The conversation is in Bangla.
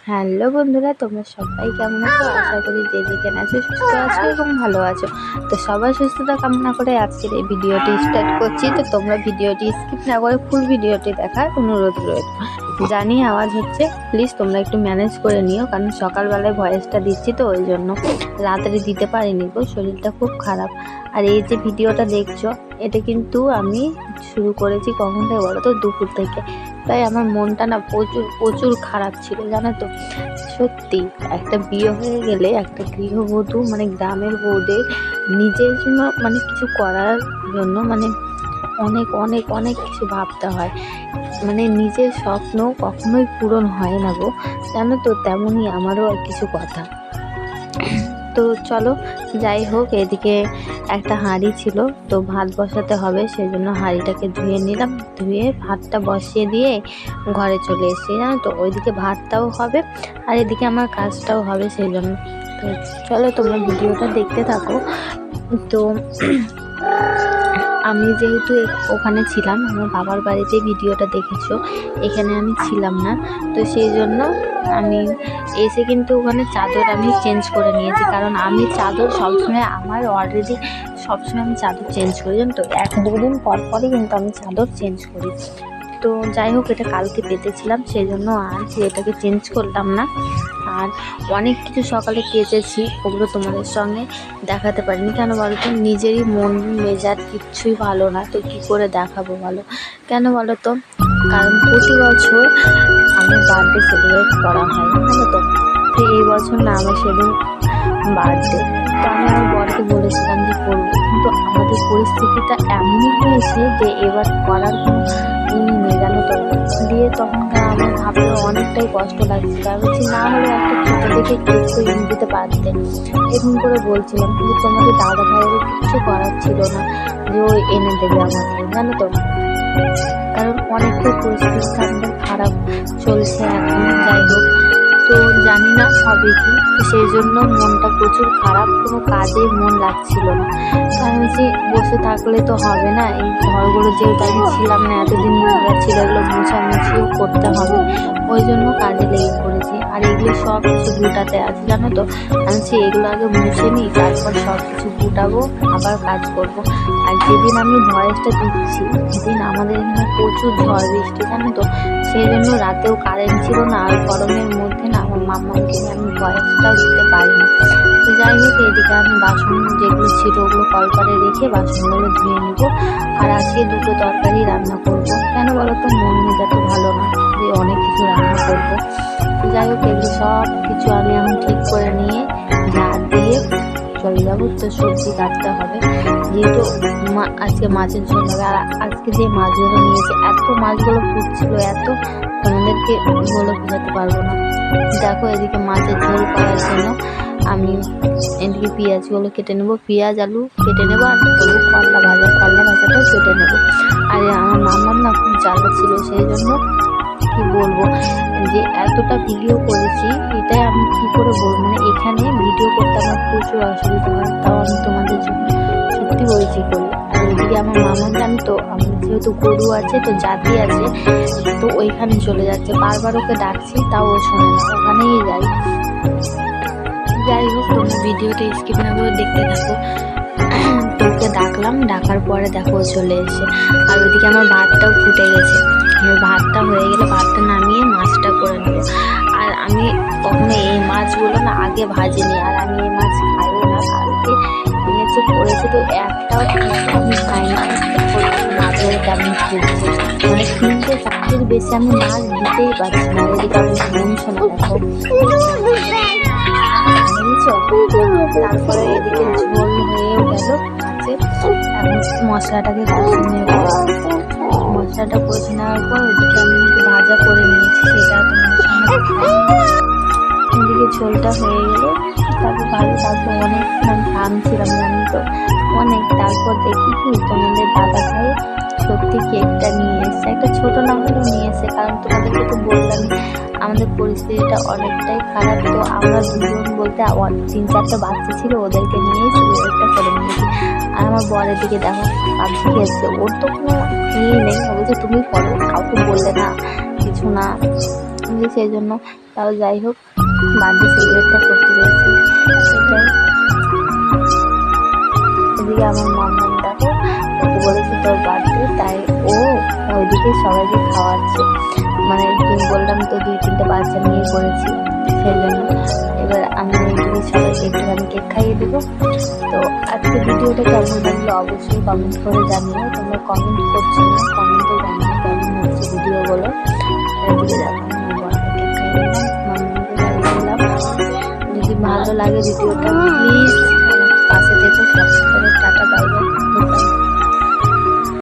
হ্যালো বন্ধুরা, তোমরা সবাই কেমন আছো? আশা করি যে যেখানে আছো সুস্থ আছো এবং ভালো আছো। তো সবার সুস্থতা কামনা করে আজকের এই ভিডিওটি স্টার্ট করছি। তো তোমরা ভিডিওটি স্কিপ না করে ফুল ভিডিওটি দেখার অনুরোধ রইল। জানি আওয়াজ হচ্ছে, প্লিজ তোমরা একটু ম্যানেজ করে নিও, কারণ সকালবেলায় ভয়েসটা দিচ্ছি তো ওই জন্য রাত্রে দিতে পারিনি গো, শরীরটা খুব খারাপ। আর এই যে ভিডিওটা দেখছো, এটা কিন্তু আমি শুরু করেছি কখন থেকে বলো তো? দুপুর থেকে। তাই আমার মনটা না প্রচুর প্রচুর খারাপ ছিল, জানো তো। সত্যি একটা বিয়ে হয়ে গেলে একটা গৃহবধূ মানে গ্রামের বউদের নিজের জন্য মানে কিছু করার জন্য মানে অনেক অনেক অনেক কিছু ভাবতে হয়। মানে নিজের স্বপ্ন কখনোই পূরণ হয় না গো, জানো তো। তেমনই আমারও আর কিছু কথা। তো চলো, যাই হোক, এদিকে একটা হাঁড়ি ছিল, তো ভাত বসাতে হবে, সেই জন্য হাঁড়িটাকে ধুয়ে নিলাম। ধুয়ে ভাতটা বসিয়ে দিয়ে ঘরে চলে এসেছি, জানো তো। ওইদিকে ভাতটাও হবে আর এদিকে আমার কাজটাও হবে, সেই জন্য। তো চলো, তোমরা ভিডিওটা দেখতে থাকো। তো আমি যেহেতু ওখানে ছিলাম, আমার বাবার বাড়িতে ভিডিওটা দেখেছো, এখানে আমি ছিলাম না। তো সেই জন্য আমি এসে কিন্তু ওখানে চাদর আমি চেঞ্জ করে নিয়েছি, কারণ আমি চাদর সবসময় আমার অলরেডি সবসময় আমি চাদর চেঞ্জ করি, জানো তো। 1-2 দিন পর পরই কিন্তু আমি চাদর চেঞ্জ করি। তো যাই হোক, এটা কালকে পেতেছিলাম, সেই জন্য আজ এটাকে চেঞ্জ করলাম না। আর অনেক কিছু সকালে কেচেছি, ওগুলো তোমাদের সঙ্গে দেখাতে পারিনি। কেন বলো তো? নিজেরই মন মেজাজ কিচ্ছুই ভালো না, তো কী করে দেখাবো বলো? কেন বলো তো? কারণ প্রতি বছর আমার বার্থডে সেলিব্রেট করা হয়, জানো তো। তো এই বছর না আমার সেদিন বার্থডে, তো আমি আমার বরকে বলেছিলাম যে করবো, কিন্তু আমাদের পরিস্থিতিটা এমনই হয়েছে যে এবার করার কোনো নেই, জানো তো। দিয়ে তখনকার আমার ভাবতে অনেকটাই কষ্ট লাগছিল। আমি বলছি না হলে একটা ছোটো দেখে কেক তো এনে দিতে পারতে, এরকম করে বলছিলাম। কিন্তু তোমাদের দাদা ভাইয়েরও কিচ্ছু করার ছিল না যে ও এনে দেবে আমাকে, জানো তো। কারণ অনেকটাই পরিস্থিতি আমাদের খারাপ চলছে এখন। যাই হোক, তো জানি না হবে কি, তো সেই জন্য মনটা প্রচুর খারাপ, কোনো কাজে মন লাগছিল না। তো আমি বলছি বসে থাকলে তো হবে না, এই ঘরগুলো যেহেতু আমি ছিলাম না, এতদিন নোংরা ছিল, এগুলো মোছামুছিও করতে হবে, ওই জন্য কাজে লেগে পড়েছি। আর এগুলো সব কিছু গুটাতে আছে, জানো তো। আমি এগুলো আগে মুছে নিই, তারপর সব কিছু গুটাবো, আবার কাজ করব। আর যেদিন আমি ভয়েসটা দিচ্ছি সেদিন আমাদের এখানে প্রচুর ঝড় বৃষ্টি, জানো তো। সেই জন্য রাতেও কারেন্ট ছিল না, আর গরমের মধ্যে না আমার মাম্মাকে নিয়ে আমি ভয়েসটাও দিতে পারিনি। তো যাই হোক, এদিকে আমি বাসন যেগুলো ছিল ওগুলো কলপারে রেখে বাসনগুলো ধুয়ে নেব। আর আজকে 2টো তরকারি রান্না করব। কেন বলো তো? মন মেজাজ ভালো না যে অনেক কিছু রান্না করব। তো যাই হোক, এগুলো সব কিছু আমি এখন ঠিক করে নিয়ে ঝাড় দিয়ে চলে যাবো। তো সবজি কাটতে হবে, যেহেতু আজকে মাছের ঝোল হবে। আর আজকে যে মাছগুলো নিয়েছে, এত মাছগুলো ফুটছিল, এত তোমাদেরকে বলে বোঝাতে পারবো না। দেখো, এদিকে মাছের ঝোল করার জন্য আমি এদিকে পেঁয়াজগুলো কেটে নেবো, পেঁয়াজ আলু কেটে নেবো, আর করবো করলা ভাজাটাও কেটে নেবো। আর আমার মামার না খুব জ্বালা ছিল, সেই জন্য কি বলবো, যে এতটা ভিডিও করেছি, এটাই আমি কি করে বলবো। মানে এখানে ভিডিও করতে আমার প্রচুর অসুবিধা হয়, তাও আমি তোমাদের জন্য সত্যি বলছি করি। আর ওইদিকে আমার মামার জানো তো, আমার যেহেতু গরু আছে, তো জাতি আছে, তো ওইখানে চলে যাচ্ছে। বারবার ওকে ডাকছি, তাও ও শোনে না, ওখানেই যাই। যাই হোক, তোমরা ভিডিওটা স্কিপ না করে দেখতে থাকো। তো ওকে ডাকলাম, ডাকার পরে দেখো চলে এসে। আর ওইদিকে আমার ভাতটাও ফুটে গেছে। আমার ভাতটা হয়ে গেলে ভাতটা নামিয়ে মাছটা করে নেবো। আর আমি কখনো এই মাছগুলো না আগে ভাজিনি, আর আমি এই মাছ খাইও না। কালকে এনেছে করেছে, তো একটাও আমি খাই না। মাছের কেমন খেয়েছে, মানে 3-4টির বেশি আমি মাছ দিতেই পারছি না। এদিকে আমি শুনছো না, দেখো বুঝছো। তারপরে এদিকে ঝোল হয়েও গেল মাছের। এখন মশলাটাকে কষে নেব। মশলাটা কষে নেওয়ার পর ওইদিকে আমি কিন্তু ভাজা করে নিয়েছি, সেটা তোমাদের সঙ্গে এদিকে ঝোলটা হয়ে গেল। তারপর অনেকক্ষণ থামছিলাম, জানি তো, অনেক। তারপর দেখি কি তোমাদের দাদা ভাই সত্যি কেকটা নিয়ে এসছে, একটা ছোট না হলেও নিয়ে এসছে। কারণ তোমাদেরকে তো বললাম আমাদের পরিস্থিতিটা অনেকটাই খারাপ। তো আমরা দুজন বলতে 3-4টা বাচ্চা ছিল, ওদেরকে নিয়েই সেলিব্রেটটা করে নিয়েছি। আর আমার বরের দিকে দেখো পাবজি খেলছে, ওর তো কোনো ইয়ে নেই। ও বলছে তুমি করো, কাউকে বললে না, কিছু না। যে সেই জন্য তাও যাই হোক বার্থডে সেলিব্রেটটা করতে পেরেছি সেটাই। এদিকে আমার মাম্মাম দেখো, ওকে বলেছি তোর বার্থডে, তাই ও ওইদিকে সবাইকে খাওয়াচ্ছে। মানে তুমি বললাম তো 2-3টে বাচ্চা নিয়ে করেছি সেই জন্য। এবার আমি ওইদিকে সবাইকে একটুখানি কেক খাইয়ে দেবো। তো আজকে ভিডিওটা কেমন লাগলো অবশ্যই কমেন্ট করে জানিও। তোমরা কমেন্ট করছো না, কমেন্টে জানিও কেমন হচ্ছে ভিডিওগুলো। এদিকে দেখো আমার বড়টা কেক খাইয়ে দিলাম, মাম্মামকে খাইয়ে দিলাম। যদি ভালো লাগে ভিডিওটা প্লিজ পাশে থেকে সাবস্ক্রাইব করে টাটা বাই বাই।